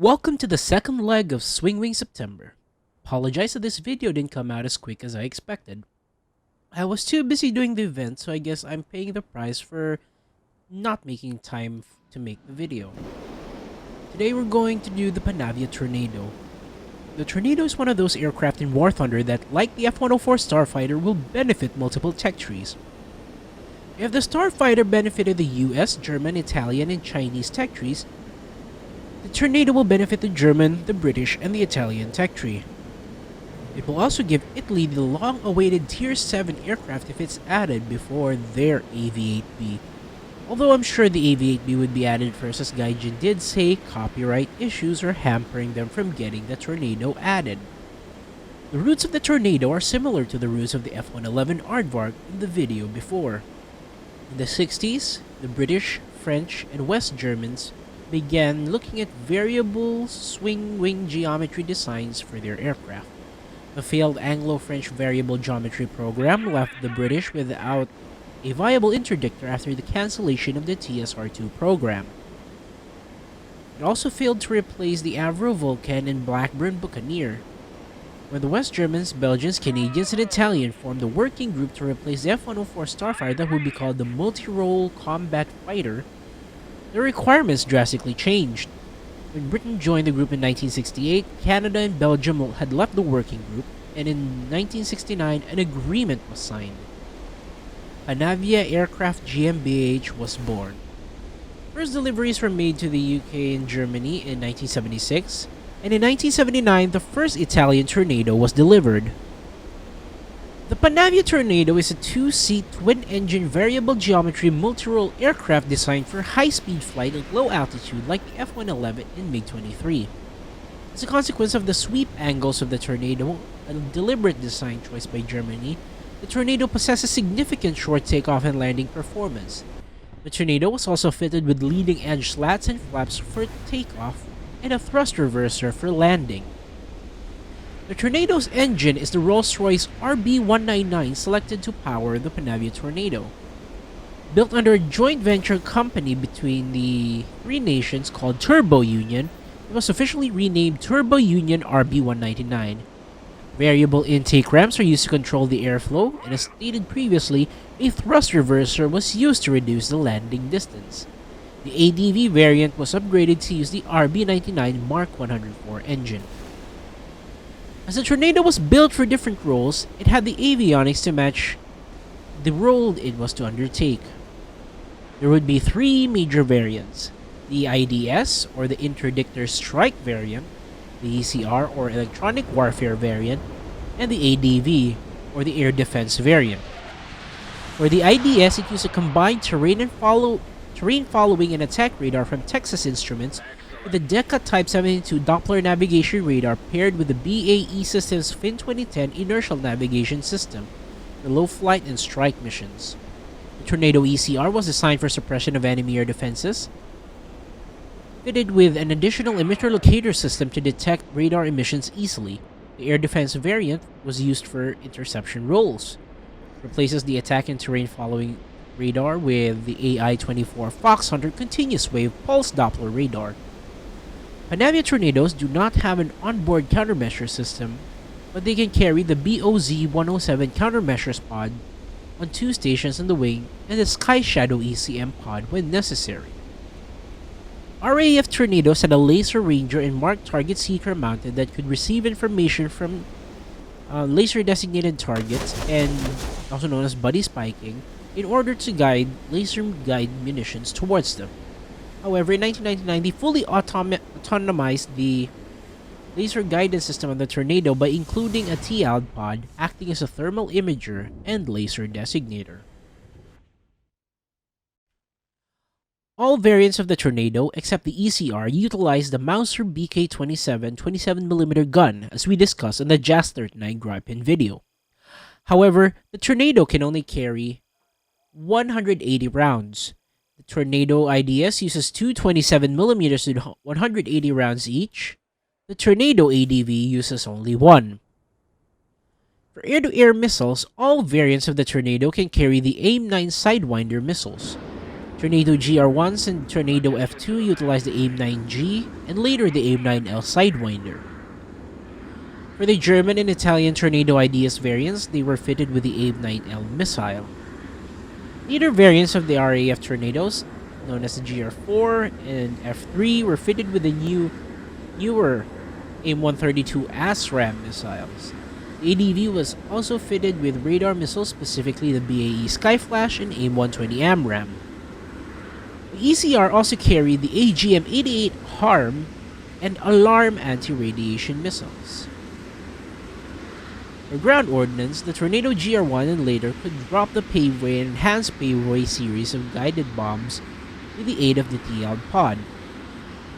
Welcome to the second leg of Swing Wing September. Apologize that this video didn't come out as quick as I expected. I was too busy doing the event, so I guess I'm paying the price for not making time to make the video. Today we're going to do the Panavia Tornado. The Tornado is one of those aircraft in War Thunder that, like the F-104 Starfighter, will benefit multiple tech trees. If the Starfighter benefited the US, German, Italian, and Chinese tech trees, the Tornado will benefit the German, the British, and the Italian tech tree. It will also give Italy the long-awaited Tier 7 aircraft if it's added before their AV-8B. Although I'm sure the AV-8B would be added first, as Gaijin did say copyright issues are hampering them from getting the Tornado added. The routes of the Tornado are similar to the routes of the F-111 Aardvark in the video before. In the 60s, the British, French, and West Germans began looking at variable swing-wing geometry designs for their aircraft. The failed Anglo-French variable geometry program left the British without a viable interdictor after the cancellation of the TSR-2 program. It also failed to replace the Avro Vulcan and Blackburn Buccaneer. When the West Germans, Belgians, Canadians, and Italians formed a working group to replace the F-104 Starfighter that would be called the Multi-Role Combat Fighter, the requirements drastically changed. When Britain joined the group in 1968, Canada and Belgium had left the working group, and in 1969 an agreement was signed. Panavia Aircraft GmbH was born. First deliveries were made to the UK and Germany in 1976, and in 1979 the first Italian Tornado was delivered. The Panavia Tornado is a two-seat, twin-engine, variable geometry multi-role aircraft designed for high-speed flight at low altitude like the F-111 and MiG-23. As a consequence of the sweep angles of the Tornado, a deliberate design choice by Germany, the Tornado possesses significant short takeoff and landing performance. The Tornado was also fitted with leading-edge slats and flaps for takeoff and a thrust reverser for landing. The Tornado's engine is the Rolls-Royce RB199 selected to power the Panavia Tornado. Built under a joint venture company between the three nations called Turbo Union, it was officially renamed Turbo Union RB199. Variable intake ramps are used to control the airflow, and as stated previously, a thrust reverser was used to reduce the landing distance. The ADV variant was upgraded to use the RB99 Mark 104 engine. As the Tornado was built for different roles, it had the avionics to match the role it was to undertake. There would be three major variants: the IDS, or the Interdictor Strike variant, the ECR, or Electronic Warfare variant, and the ADV, or the Air Defense variant. For the IDS, it used a combined terrain following and attack radar from Texas Instruments with the Decca Type 72 Doppler navigation radar paired with the BAE Systems Fin 2010 inertial navigation system for low flight and strike missions. The Tornado ECR was designed for suppression of enemy air defenses, fitted with an additional emitter locator system to detect radar emissions easily. The air defense variant was used for interception roles. Replaces the attack and terrain following radar with the AI-24 Foxhunter continuous wave pulse Doppler radar. Panavia Tornadoes do not have an onboard countermeasure system, but they can carry the BOZ-107 countermeasures pod on two stations in the wing and the Sky Shadow ECM pod when necessary. RAF Tornadoes had a laser ranger and marked target seeker mounted that could receive information from laser designated targets, and also known as buddy spiking, in order to guide laser guide munitions towards them. However, in 1999, they fully autonomized the laser guidance system of the Tornado by including a TALD pod acting as a thermal imager and laser designator. All variants of the Tornado, except the ECR, utilize the Mauser BK-27 27mm gun, as we discussed in the JAS-39 Gripin video. However, the Tornado can only carry 180 rounds. The Tornado IDS uses two 27mm with 180 rounds each. The Tornado ADV uses only one. For air-to-air missiles, all variants of the Tornado can carry the AIM-9 Sidewinder missiles. Tornado GR1s and Tornado F2 utilized the AIM-9G and later the AIM-9L Sidewinder. For the German and Italian Tornado IDS variants, they were fitted with the AIM-9L missile. Later variants of the RAF Tornadoes, known as the GR4 and F3, were fitted with the newer AIM-132 ASRAAM missiles. The ADV was also fitted with radar missiles, specifically the BAE Skyflash and AIM-120 AMRAAM. The ECR also carried the AGM-88 HARM and Alarm anti-radiation missiles. For ground ordnance, the Tornado GR1 and later could drop the Paveway and Enhanced Paveway series of guided bombs with the aid of the TL pod.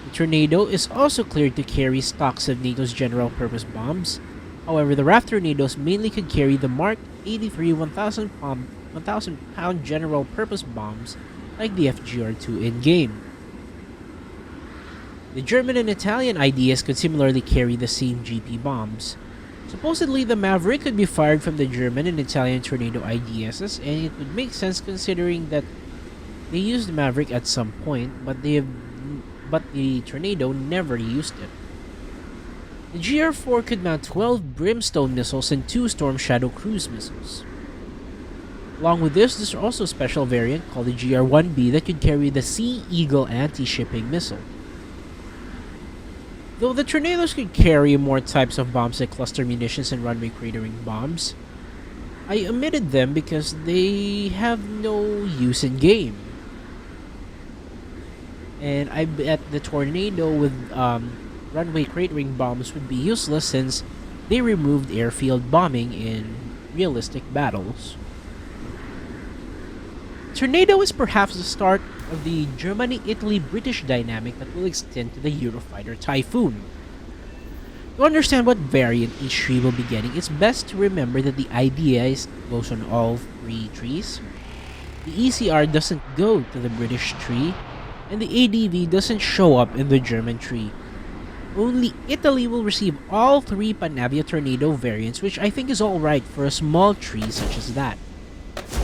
The Tornado is also cleared to carry stocks of NATO's general-purpose bombs. However, the RAF Tornadoes mainly could carry the Mark 83 1,000-pound general-purpose bombs like the FGR-2 in-game. The German and Italian IDS could similarly carry the same GP bombs. Supposedly, the Maverick could be fired from the German and Italian Tornado IDSs, and it would make sense considering that they used the Maverick at some point, but the Tornado never used it. The GR4 could mount 12 Brimstone missiles and 2 Storm Shadow cruise missiles. Along with this, there's also a special variant called the GR1B that could carry the Sea Eagle anti-shipping missile. Though the Tornadoes could carry more types of bombs like cluster munitions and runway cratering bombs, I omitted them because they have no use in game. And I bet the Tornado with runway cratering bombs would be useless since they removed airfield bombing in realistic battles. Tornado is perhaps the start of the Germany-Italy-British dynamic that will extend to the Eurofighter Typhoon. To understand what variant each tree will be getting, it's best to remember that the IDS goes on all 3 trees, the ECR doesn't go to the British tree, and the ADV doesn't show up in the German tree. Only Italy will receive all 3 Panavia Tornado variants, which I think is alright for a small tree such as that.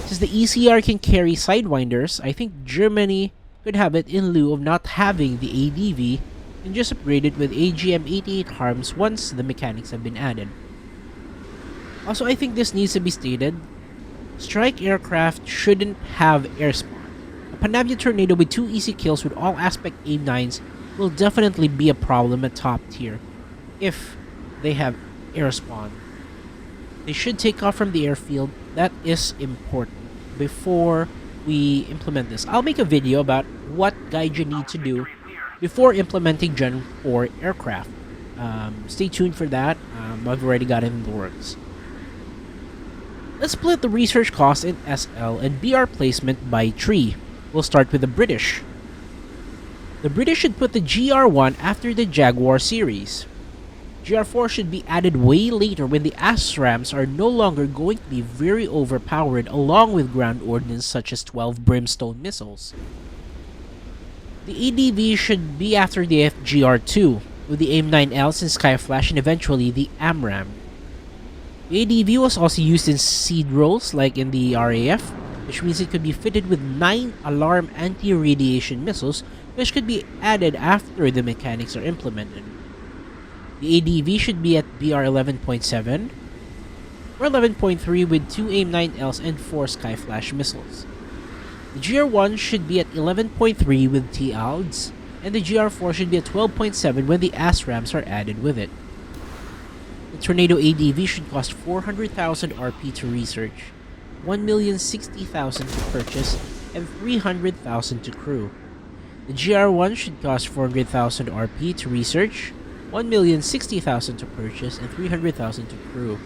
Since the ECR can carry Sidewinders, I think Germany could have it in lieu of not having the ADV and just upgrade it with AGM-88 HARMs once the mechanics have been added. Also, I think this needs to be stated, strike aircraft shouldn't have air spawn. A Panavia Tornado with 2 easy kills with all aspect AIM-9s will definitely be a problem at top tier if they have air spawn. They should take off from the airfield. That is important before we implement this. I'll make a video about what guide you need to do before implementing Gen 4 aircraft. Stay tuned for that. I've already got it in the works. Let's split the research cost in SL and BR placement by tree. We'll start with the British. The British should put the GR1 after the Jaguar series. GR4 should be added way later when the ASRAAMs are no longer going to be very overpowered along with ground ordnance such as 12 Brimstone missiles. The ADV should be after the FGR2 with the AIM-9Ls and Skyflash and eventually the AMRAAM. The ADV was also used in seed roles like in the RAF, which means it could be fitted with 9 Alarm anti-radiation missiles which could be added after the mechanics are implemented. The ADV should be at BR 11.7 or 11.3 with 2 AIM-9Ls and 4 Skyflash missiles. The GR1 should be at 11.3 with TALDs, and the GR4 should be at 12.7 when the ASRAAMs are added with it. The Tornado ADV should cost 400,000 RP to research, 1,060,000 to purchase, and 300,000 to crew. The GR1 should cost 400,000 RP to research, 1,060,000 to purchase, and 300,000 to crew.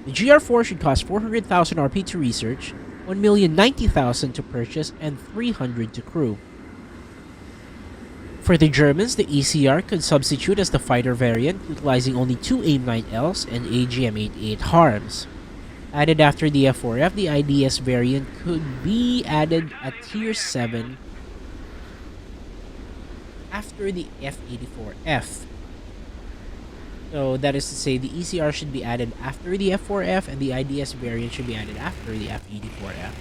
The GR4 should cost 400,000 RP to research, 1,090,000 to purchase, and 300 to crew. For the Germans, the ECR could substitute as the fighter variant, utilizing only 2 AIM-9Ls and AGM-88 HARMs. Added after the F4F, the IDS variant could be added at Tier 7 after the F-84F. So that is to say, the ECR should be added after the F4F and the IDS variant should be added after the F-84F.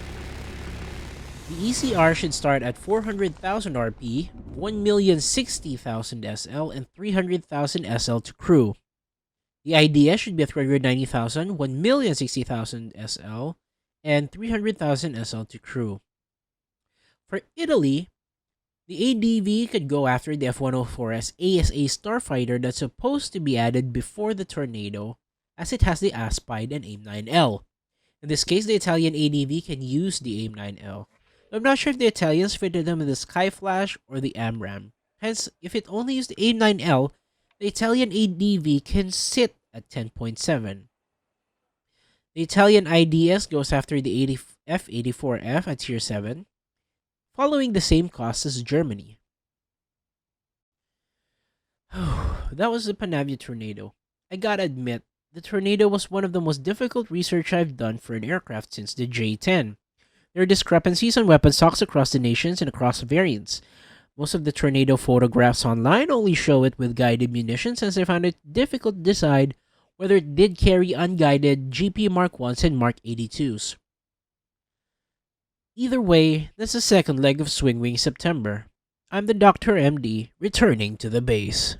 The ECR should start at 400,000 RP, 1,060,000 SL, and 300,000 SL to crew. The IDS should be at 390,000, 1,060,000 SL, and 300,000 SL to crew. For Italy, the ADV could go after the F-104S ASA Starfighter that's supposed to be added before the Tornado, as it has the Aspide and AIM-9L. In this case, the Italian ADV can use the AIM-9L. I'm not sure if the Italians fitted them in the Skyflash or the AMRAAM. Hence, if it only used the AIM-9L, the Italian ADV can sit at 10.7. The Italian IDS goes after the F-84F at Tier 7, following the same cost as Germany. That was the Panavia Tornado. I gotta admit, the Tornado was one of the most difficult research I've done for an aircraft since the J-10. There are discrepancies on weapon stocks across the nations and across variants. Most of the Tornado photographs online only show it with guided munitions, since I found it difficult to decide whether it did carry unguided GP Mark 1s and Mark 82s. Either way, that's the second leg of Swing Wing September. I'm the Dr. MD, returning to the base.